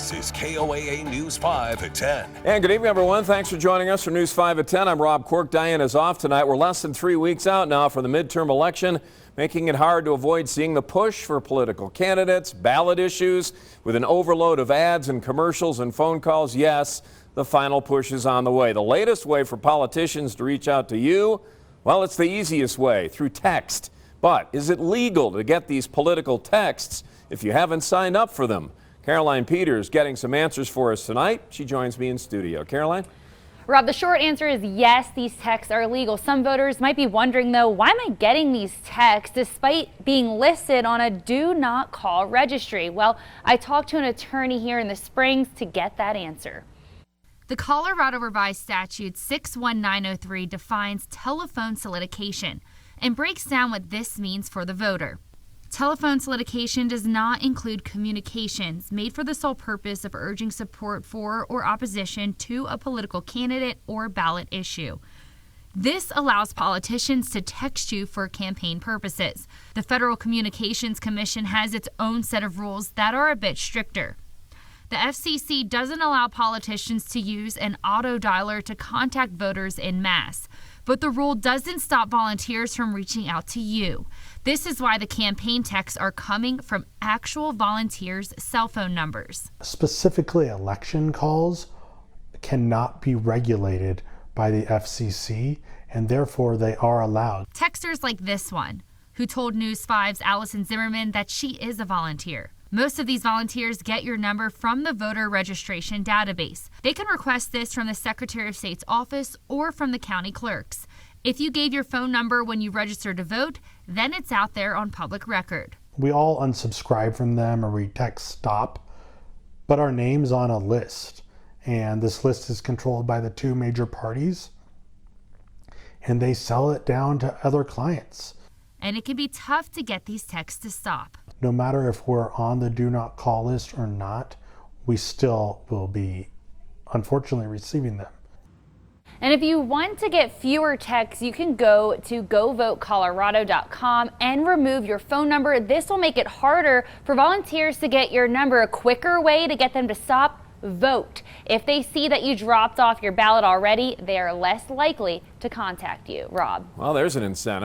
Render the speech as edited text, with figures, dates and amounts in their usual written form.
This is KOAA News 5 at 10. And good evening, everyone. Thanks for joining us for News 5 at 10. I'm Rob Cork. Diane is off tonight. We're less than 3 weeks out now from the midterm election, making it hard to avoid seeing the push for political candidates, ballot issues, with an overload of ads and commercials and phone calls. Yes, the final push is on the way. The latest way for politicians to reach out to you, well, it's the easiest way, through text. But is it legal to get these political texts if you haven't signed up for them? Caroline Peters getting some answers for us tonight. She joins me in studio. Caroline? Rob, the short answer is yes, these texts are illegal. Some voters might be wondering, though, why am I getting these texts despite being listed on a do not call registry? Well, I talked to an attorney here in the Springs to get that answer. The Colorado Revised Statute 61903 defines telephone solicitation and breaks down what this means for the voter. Telephone solicitation does not include communications made for the sole purpose of urging support for or opposition to a political candidate or ballot issue. This allows politicians to text you for campaign purposes. The Federal Communications Commission has its own set of rules that are a bit stricter. The FCC doesn't allow politicians to use an auto dialer to contact voters en masse, but the rule doesn't stop volunteers from reaching out to you. This is why the campaign texts are coming from actual volunteers' cell phone numbers. Specifically, election calls cannot be regulated by the FCC, and therefore they are allowed. Texters like this one, who told News 5's Allison Zimmerman that she is a volunteer. Most of these volunteers get your number from the voter registration database. They can request this from the Secretary of State's office or from the county clerks. If you gave your phone number when you registered to vote, then it's out there on public record. We all unsubscribe from them or we text stop, but our name's on a list, and this list is controlled by the two major parties, and they sell it down to other clients. And it can be tough to get these texts to stop. No matter if we're on the do not call list or not, we still will be, unfortunately, receiving them. And if you want to get fewer texts, you can go to govotecolorado.com and remove your phone number. This will make it harder for volunteers to get your number. A quicker way to get them to stop: vote. If they see that you dropped off your ballot already, they are less likely to contact you. Rob? Well, there's an incentive.